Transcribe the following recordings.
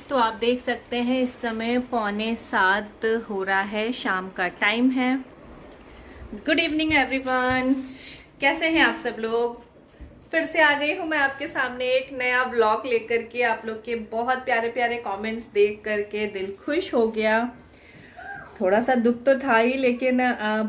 तो आप देख सकते हैं इस समय 6:45 हो रहा है, शाम का टाइम है। गुड इवनिंग एवरीवन, कैसे हैं आप सब लोग। फिर से आ गई हूँ मैं आपके सामने एक नया व्लॉग लेकर के। आप लोग के बहुत प्यारे प्यारे कमेंट्स देख करके दिल खुश हो गया। थोड़ा सा दुख तो था ही, लेकिन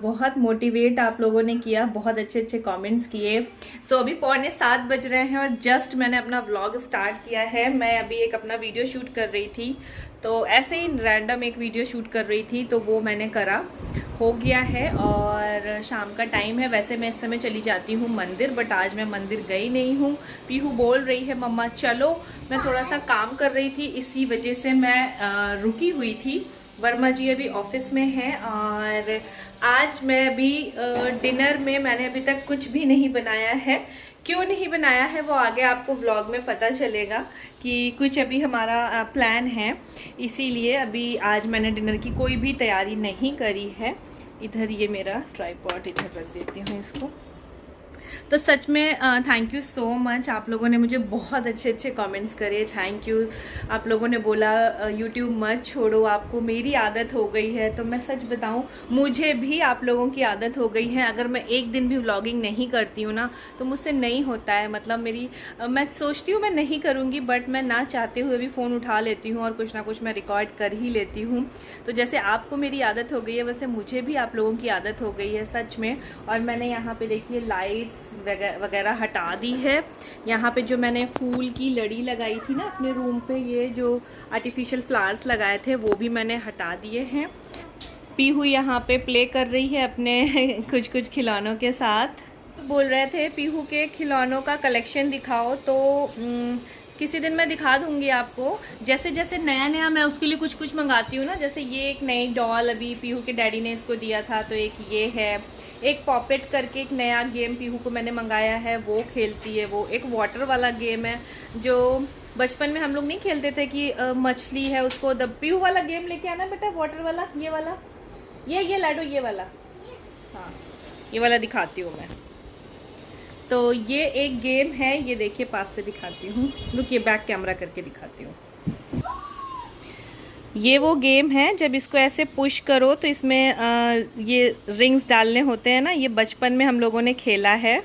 बहुत मोटिवेट आप लोगों ने किया, बहुत अच्छे अच्छे कमेंट्स किए। सो अभी 6:45 बज रहे हैं और जस्ट मैंने अपना व्लॉग स्टार्ट किया है। मैं अभी एक अपना वीडियो शूट कर रही थी, तो ऐसे ही रैंडम एक वीडियो शूट कर रही थी, तो वो मैंने करा, हो गया है। और शाम का टाइम है। वैसे मैं इस समय चली जाती हूँ मंदिर, बट आज मैं मंदिर गई नहीं हूँ। पीहू बोल रही है मम्मा चलो, मैं थोड़ा सा काम कर रही थी, इसी वजह से मैं रुकी हुई थी। वर्मा जी अभी ऑफिस में हैं और आज मैं अभी डिनर में मैंने अभी तक कुछ भी नहीं बनाया है। क्यों नहीं बनाया है वो आगे आपको व्लॉग में पता चलेगा कि कुछ अभी हमारा प्लान है, इसीलिए अभी आज मैंने डिनर की कोई भी तैयारी नहीं करी है। इधर ये मेरा ट्राइपॉड इधर रख देती हूँ इसको। तो सच में थैंक यू सो मच, आप लोगों ने मुझे बहुत अच्छे अच्छे कमेंट्स करे, थैंक यू। आप लोगों ने बोला यूट्यूब मत छोड़ो, आपको मेरी आदत हो गई है। तो मैं सच बताऊं, मुझे भी आप लोगों की आदत हो गई है। अगर मैं एक दिन भी व्लॉगिंग नहीं करती हूँ ना, तो मुझसे नहीं होता है। मतलब मैं सोचती हूँ मैं नहीं करूँगी, बट मैं ना चाहते हुए भी फ़ोन उठा लेती हूँ और कुछ ना कुछ मैं रिकॉर्ड कर ही लेती हूँ। तो जैसे आपको मेरी आदत हो गई है, वैसे मुझे भी आप लोगों की आदत हो गई है सच में। और मैंने यहाँ पे देखिए लाइट्स वगैरह हटा दी है। यहाँ पे जो मैंने फूल की लड़ी लगाई थी ना अपने रूम पे, ये जो आर्टिफिशियल फ्लावर्स लगाए थे वो भी मैंने हटा दिए हैं। पीहू यहाँ पे प्ले कर रही है अपने कुछ कुछ खिलौनों के साथ। बोल रहे थे पीहू के खिलौनों का कलेक्शन दिखाओ, तो किसी दिन मैं दिखा दूंगी आपको। जैसे जैसे नया नया मैं उसके लिए कुछ कुछ मंगाती हूँ ना, जैसे ये एक नई डॉल अभी पीहू के डैडी ने इसको दिया था, तो एक ये है। एक पॉपेट करके एक नया गेम पीहू को मैंने मंगाया है, वो खेलती है। वो एक वाटर वाला गेम है जो बचपन में हम लोग नहीं खेलते थे कि मछली है उसको पीहू वाला गेम लेके आना बेटा, वाटर वाला, ये वाला, ये लाडो, ये वाला, हाँ ये वाला दिखाती हूँ मैं। तो ये एक गेम है, ये देखिए पास से दिखाती हूँ, रुकिए बैक कैमरा करके दिखाती हूँ। ये वो गेम है, जब इसको ऐसे पुश करो तो इसमें ये रिंग्स डालने होते हैं ना, ये बचपन में हम लोगों ने खेला है।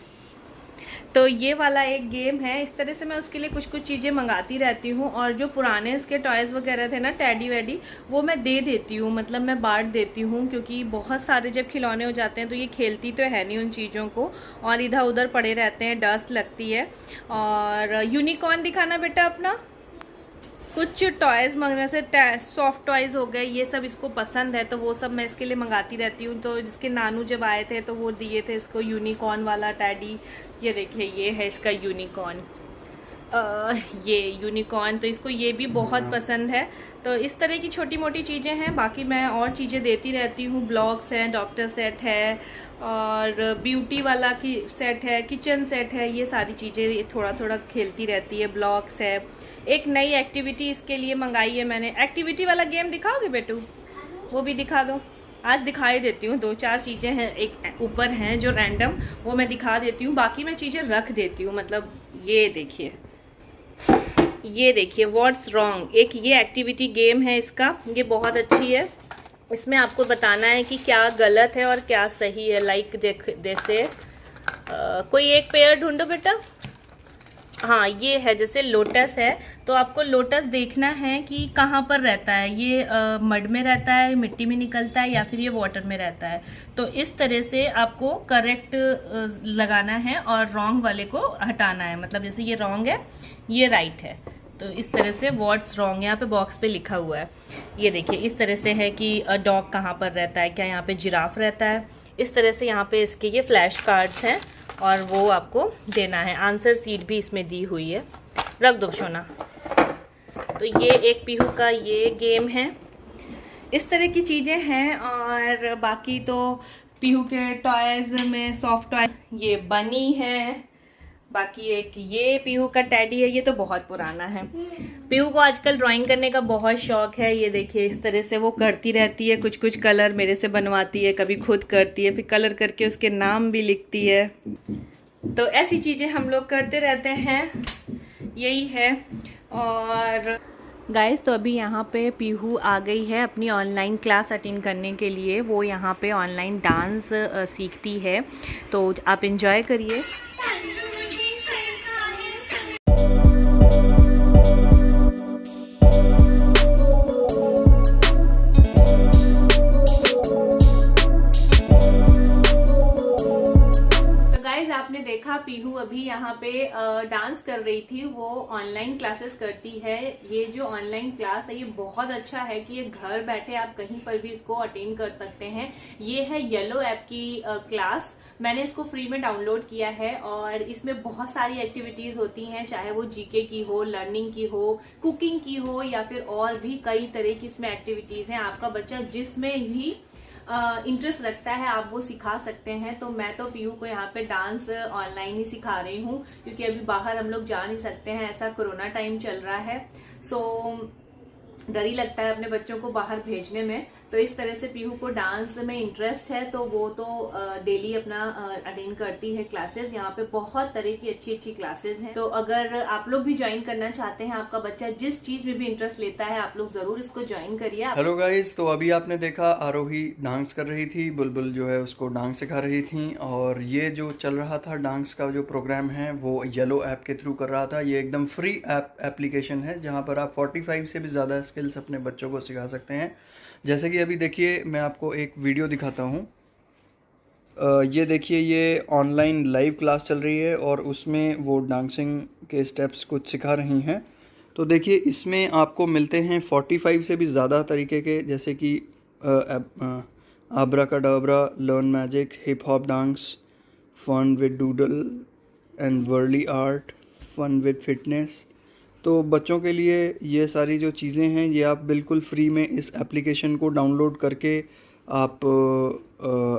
तो ये वाला एक गेम है। इस तरह से मैं उसके लिए कुछ कुछ चीज़ें मंगाती रहती हूँ। और जो पुराने इसके टॉयज़ वगैरह थे ना, टैडी वैडी, वो मैं दे देती हूँ, मतलब मैं बांट देती हूँ, क्योंकि बहुत सारे जब खिलौने हो जाते हैं तो ये खेलती तो है नहीं उन चीज़ों को, और इधर उधर पड़े रहते हैं, डस्ट लगती है। और यूनिकॉर्न दिखाना बेटा अपना। कुछ टॉयज़ मंगने से, सॉफ्ट टॉयज़ हो गए, ये सब इसको पसंद है, तो वो सब मैं इसके लिए मंगाती रहती हूँ। तो जिसके नानू जब आए थे तो वो दिए थे इसको यूनिकॉर्न वाला टैडी। ये देखिए ये है इसका यूनिकॉर्न, ये यूनिकॉर्न, तो इसको ये भी बहुत पसंद है। तो इस तरह की छोटी मोटी चीज़ें हैं। बाकी मैं और चीज़ें देती रहती हूँ, ब्लॉक्स हैं, डॉक्टर सेट है, और ब्यूटी वाला की सेट है, किचन सेट है, ये सारी चीज़ें थोड़ा थोड़ा खेलती रहती है। ब्लॉक्स है। एक नई एक्टिविटी इसके लिए मंगाई है मैंने। एक्टिविटी वाला गेम दिखाओगे बेटू? वो भी दिखा दो। आज दिखाई देती हूँ, 2-4 चीज़ें हैं एक ऊपर हैं जो रैंडम, वो मैं दिखा देती हूँ, बाकी मैं चीज़ें रख देती हूँ। मतलब ये देखिए, ये देखिए व्हाट्स रॉन्ग, एक ये एक्टिविटी गेम है इसका, ये बहुत अच्छी है। इसमें आपको बताना है कि क्या गलत है और क्या सही है। लाइक जैसे कोई एक पेयर ढूंढो बेटा। हाँ ये है, जैसे लोटस है, तो आपको लोटस देखना है कि कहाँ पर रहता है। ये मड में रहता है, मिट्टी में निकलता है, या फिर ये वाटर में रहता है। तो इस तरह से आपको करेक्ट लगाना है और रॉन्ग वाले को हटाना है। मतलब जैसे ये रॉन्ग है, ये राइट है, तो इस तरह से व्हाट्स रॉन्ग यहाँ पे बॉक्स पे लिखा हुआ है। ये देखिए इस तरह से है कि डॉग कहाँ पर रहता है, क्या यहाँ पे जिराफ रहता है। इस तरह से यहाँ पे इसके ये फ्लैश कार्ड्स हैं और वो आपको देना है। आंसर सीट भी इसमें दी हुई है, रख दो सोना। तो ये एक पीहू का ये गेम है। इस तरह की चीज़ें हैं। और बाकी तो पीहू के टॉयज़ में सॉफ्ट टॉय ये बनी है। बाकी एक ये पीहू का टैडी है, ये तो बहुत पुराना है। पीहू को आजकल ड्राइंग करने का बहुत शौक है। ये देखिए इस तरह से वो करती रहती है, कुछ कुछ कलर मेरे से बनवाती है, कभी खुद करती है, फिर कलर करके उसके नाम भी लिखती है। तो ऐसी चीज़ें हम लोग करते रहते हैं, यही है। और गाइस, तो अभी यहाँ पे पीहू आ गई है अपनी ऑनलाइन क्लास अटेंड करने के लिए। वो यहाँ पे ऑनलाइन डांस सीखती है, तो आप इंजॉय करिए। आपने देखा पीहू अभी यहाँ पे डांस कर रही थी। वो ऑनलाइन क्लासेस करती है। ये जो ऑनलाइन क्लास है ये बहुत अच्छा है कि ये घर बैठे आप कहीं पर भी इसको अटेंड कर सकते हैं। ये है येलो ऐप की क्लास। मैंने इसको फ्री में डाउनलोड किया है और इसमें बहुत सारी एक्टिविटीज होती हैं, चाहे वो जीके की हो, लर्निंग की हो, कुकिंग की हो या फिर और भी कई तरह की इसमें एक्टिविटीज हैं। आपका बच्चा जिसमें भी इंटरेस्ट रखता है आप वो सिखा सकते हैं। तो मैं तो पीहू को यहाँ पे डांस ऑनलाइन ही सिखा रही हूँ, क्योंकि अभी बाहर हम लोग जा नहीं सकते हैं, ऐसा कोरोना टाइम चल रहा है। सो डर ही लगता है अपने बच्चों को बाहर भेजने में। तो इस तरह से पीहू को डांस में इंटरेस्ट है, तो वो तो डेली अपना अटेंड करती है क्लासेस। यहाँ पे बहुत तरह की अच्छी अच्छी क्लासेस हैं। तो अगर आप लोग भी ज्वाइन करना चाहते हैं, आपका बच्चा जिस चीज में भी इंटरेस्ट लेता है, आप लोग जरूर इसको ज्वाइन करिए। हेलो गाइस, तो अभी आपने देखा आरोही डांस कर रही थी, बुलबुल जो है उसको डांस सिखा रही थी। और ये जो चल रहा था डांस का जो प्रोग्राम है वो येलो ऐप के थ्रू कर रहा था। ये एकदम फ्री एप्लीकेशन है जहाँ पर आप 45 से भी ज़्यादा स्किल्स अपने बच्चों को सिखा सकते हैं। जैसे कि अभी देखिए मैं आपको एक वीडियो दिखाता हूँ। ये देखिए, ये ऑनलाइन लाइव क्लास चल रही है और उसमें वो डांसिंग के स्टेप्स कुछ सिखा रही हैं। तो देखिए इसमें आपको मिलते हैं 45 से भी ज़्यादा तरीके के, जैसे कि abracadabra, learn magic, hip hop dance, fun with doodle and Warli art, fun with fitness. तो बच्चों के लिए ये सारी जो चीज़ें हैं ये आप बिल्कुल फ्री में इस एप्लीकेशन को डाउनलोड करके आप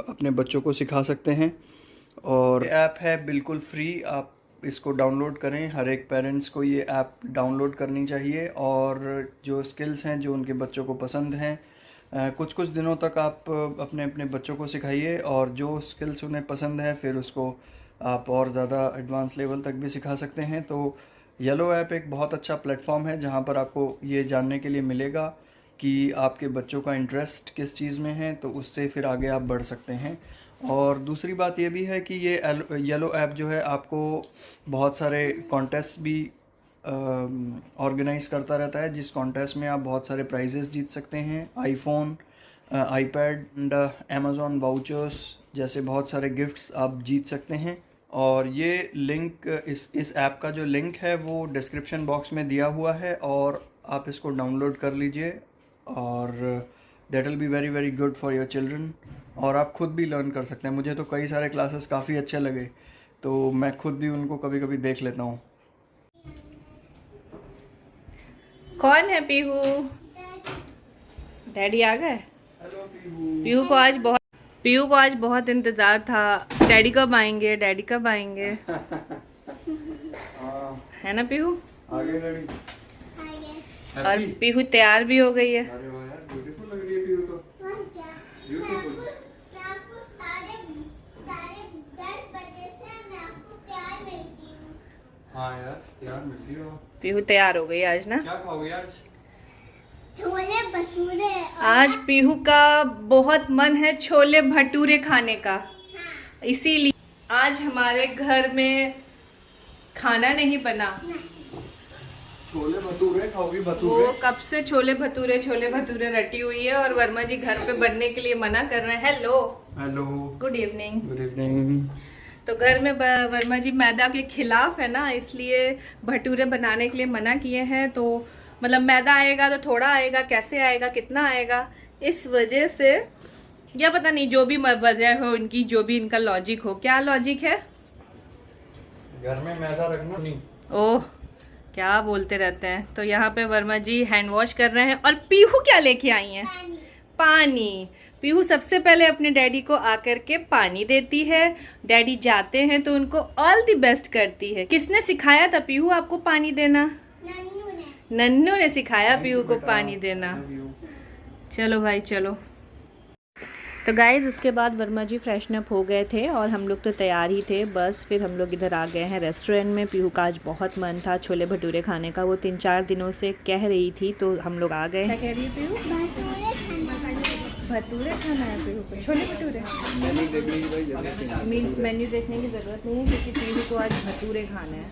अपने बच्चों को सिखा सकते हैं। और ऐप है बिल्कुल फ्री, आप इसको डाउनलोड करें। हर एक पेरेंट्स को ये ऐप डाउनलोड करनी चाहिए और जो स्किल्स हैं जो उनके बच्चों को पसंद हैं, कुछ कुछ दिनों तक आप अपने अपने बच्चों को सिखाइए और जो स्किल्स उन्हें पसंद है फिर उसको आप और ज़्यादा एडवांस लेवल तक भी सिखा सकते हैं। तो येलो ऐप एक बहुत अच्छा प्लेटफॉर्म है जहाँ पर आपको ये जानने के लिए मिलेगा कि आपके बच्चों का इंटरेस्ट किस चीज़ में है, तो उससे फिर आगे आप बढ़ सकते हैं। और दूसरी बात ये भी है कि ये येलो ऐप जो है आपको बहुत सारे कॉन्टेस्ट भी ऑर्गेनाइज करता रहता है, जिस कॉन्टेस्ट में आप बहुत सारे प्राइजेस जीत सकते हैं। IPhone, iPad and Amazon vouchers जैसे बहुत सारे गिफ्ट्स आप जीत सकते हैं। और ये लिंक, इस ऐप का जो लिंक है वो डिस्क्रिप्शन बॉक्स में दिया हुआ है और आप इसको डाउनलोड कर लीजिए और that will be very very good for your children. और आप खुद भी लर्न कर सकते हैं। मुझे तो कई सारे क्लासेस काफ़ी अच्छे लगे, तो मैं खुद भी उनको कभी कभी देख लेता हूँ। कौन है पीहू? डैडी आ गए। हेलो पीहू। पीहू को आज बहुत इंतजार था, डैडी कब आएंगे, डैडी कब आएंगे। है ना पीहू? आ गए डैडी। और पीहू तैयार भी हो गई है। अरे वाह यार, ब्यूटीफुल लग रही है पीहू तो। ब्यूटीफुल। हाँ यार, तैयार मिलती हो। पीहू तैयार हो गई आज ना। क्या खाओगे आज? छोले भटूरे। आज पीहू का बहुत मन है छोले भटूरे खाने का, इसीलिए आज हमारे घर में खाना नहीं बना। छोले भटूरे खाओगी? भटूरे वो कब से छोले भटूरे रटी हुई है और वर्मा जी घर पे बनने के लिए मना कर रहे हैं। Hello hello, good evening. Good evening. तो घर में वर्मा जी मैदा के खिलाफ है ना, इसलिए भटूरे बनाने के लिए मना किए हैं। तो मतलब मैदा आएगा तो थोड़ा आएगा, कैसे आएगा, कितना आएगा, इस वजह से, या पता नहीं जो भी वजह हो इनकी, जो भी इनका लॉजिक हो। क्या लॉजिक है? घर में मैदा रखना नहीं। ओह, क्या बोलते रहते हैं। तो यहाँ पे वर्मा जी हैंड वॉश कर रहे हैं और पीहू क्या लेके आई हैं? पानी। पीहू सबसे पहले अपने डैडी को आकर के पानी देती है। डैडी जाते हैं तो उनको ऑल द बेस्ट करती है। किसने सिखाया था पीहू आपको पानी देना? नन्नू ने सिखाया पीहू को पानी देना। चलो भाई चलो। तो गाइज़ उसके बाद वर्मा जी फ्रेशन अप हो गए थे और हम लोग तो तैयार ही थे। बस फिर हम लोग इधर आ गए हैं रेस्टोरेंट में। पीहू का आज बहुत मन था छोले भटूरे खाने का, वो 3-4 दिनों से कह रही थी, तो हम लोग आ गए। क्या कह रही है पीहू? भटूरे खाना है पीहू को, छोले भटूरे। मेन्यू देखने की ज़रूरत नहीं है क्योंकि पीहू को आज भटूरे खाने हैं।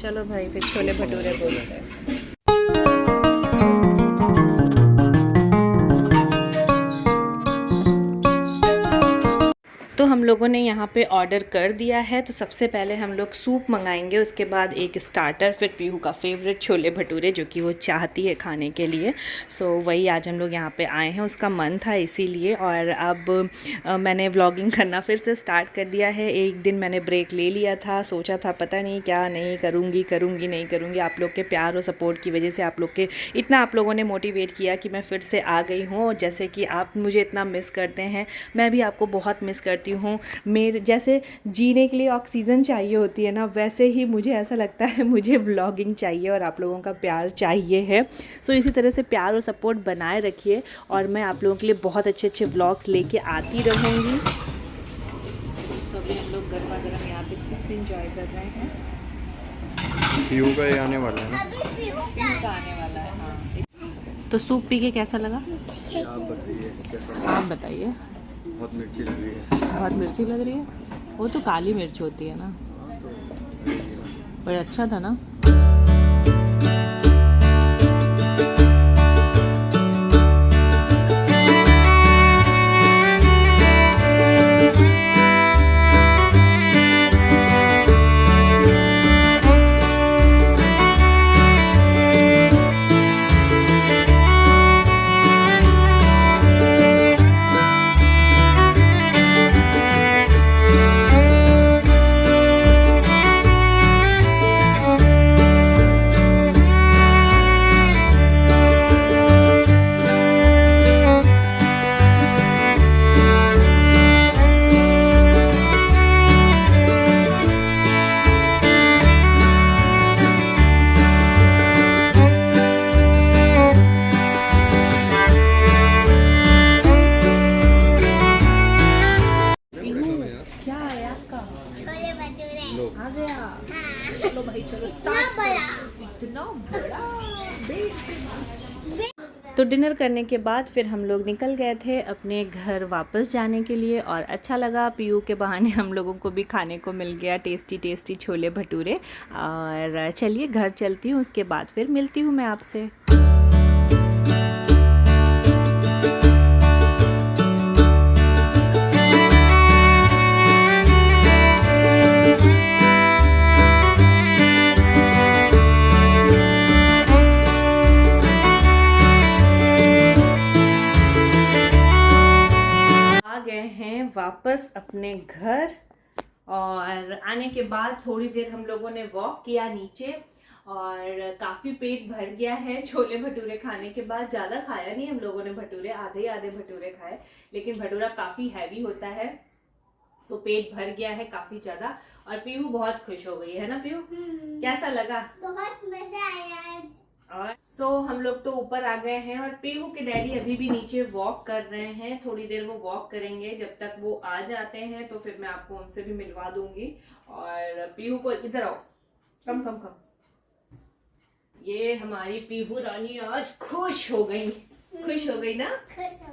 चलो भाई फिर छोले भटूरे बोलते हैं। तो हम लोगों ने यहाँ पे ऑर्डर कर दिया है। तो सबसे पहले हम लोग सूप मंगाएंगे, उसके बाद एक स्टार्टर, फिर पीहू का फेवरेट छोले भटूरे जो कि वो चाहती है खाने के लिए। सो वही आज हम लोग यहाँ पे आए हैं, उसका मन था इसीलिए। और अब मैंने व्लॉगिंग करना फिर से स्टार्ट कर दिया है। एक दिन मैंने ब्रेक ले लिया था, सोचा था पता नहीं क्या नहीं करूँगी नहीं करूँगी। आप लोग के प्यार और सपोर्ट की वजह से, आप लोग के इतना आप लोगों ने मोटिवेट किया कि मैं फिर से आ गई हूँ। जैसे कि आप मुझे इतना मिस करते हैं, मैं भी आपको बहुत मिस करती हूँ। मेरे जैसे जीने के लिए ऑक्सीजन चाहिए होती है ना, वैसे ही मुझे ऐसा लगता है मुझे व्लॉगिंग चाहिए और आप लोगों का प्यार चाहिए है। सो इसी तरह से प्यार और सपोर्ट बनाए रखिए और मैं आप लोगों के लिए बहुत अच्छे व्लॉग्स लेके आती रहूँगी। तो अभी हम लोग गर्मा गर्म यहाँ पे सूप इंजॉय कर रहे हैं। पीहू का ये आने वाला है ना? पीहू का आने वाला है, हाँ। तो सूप पी के कैसा लगा? आप बताइए। बहुत मिर्ची लग रही है। बहुत मिर्ची लग रही है? वो तो काली मिर्च होती है ना, पर अच्छा था ना। आ गया। चलो भाई चलो स्टार्ट। इतना बड़ा। तो डिनर करने के बाद फिर हम लोग निकल गए थे अपने घर वापस जाने के लिए और अच्छा लगा। पीयू के बहाने हम लोगों को भी खाने को मिल गया टेस्टी छोले भटूरे। और चलिए घर चलती हूँ, उसके बाद फिर मिलती हूँ मैं आपसे। वापस अपने घर और आने के बाद थोड़ी देर हम लोगों ने वॉक किया नीचे और काफ़ी पेट भर गया है छोले भटूरे खाने के बाद। ज़्यादा खाया नहीं हम लोगों ने भटूरे, आधे भटूरे खाए, लेकिन भटूरा काफ़ी हैवी होता है तो पेट भर गया है काफ़ी ज़्यादा। और पीहू बहुत खुश हो गई है ना पीहू? कैसा लगा? बहुत मजा आया आज। और सो हम लोग तो ऊपर आ गए हैं और पीहू के डैडी अभी भी नीचे वॉक कर रहे हैं। थोड़ी देर वो वॉक करेंगे, जब तक वो आ जाते हैं तो फिर मैं आपको उनसे भी मिलवा दूंगी। और पीहू को इधर आओ, कम। ये हमारी पीहू रानी आज खुश हो गई ना?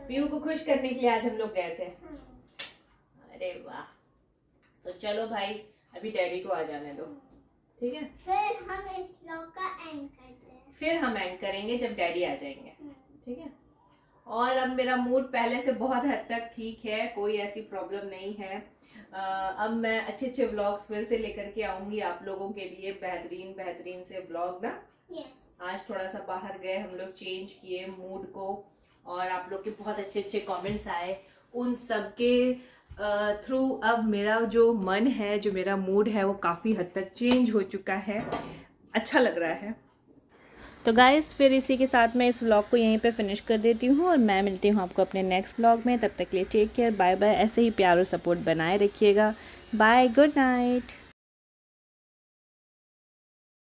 पीहू को खुश करने के लिए आज हम लोग गए थे। अरे वाह। तो चलो भाई अभी डैडी को आ जाने दो, ठीक है? फिर हम इस व्लॉग का एंड करते हैं। फिर हम एंड करेंगे जब डैडी आ जाएंगे, ठीक है? और अब मेरा मूड पहले से बहुत हद तक ठीक है, कोई ऐसी प्रॉब्लम नहीं है। अब मैं अच्छे व्लॉग्स फिर से लेकर के आऊंगी आप लोगों के लिए, बेहतरीन से व्लॉग ना। आज थोड़ा सा बाहर गए हम लोग, चेंज किए मूड को और आप लोग के बहुत अच्छे कमेंट्स आए, उन सब के थ्रू अब मेरा जो मन है, जो मेरा मूड है वो काफ़ी हद तक चेंज हो चुका है, अच्छा लग रहा है। तो गाइस फिर इसी के साथ मैं इस व्लॉग को यहीं पे फिनिश कर देती हूँ और मैं मिलती हूँ आपको अपने नेक्स्ट व्लॉग में। तब तक के लिए टेक केयर, बाय बाय। ऐसे ही प्यार और सपोर्ट बनाए रखिएगा। Bye, good night.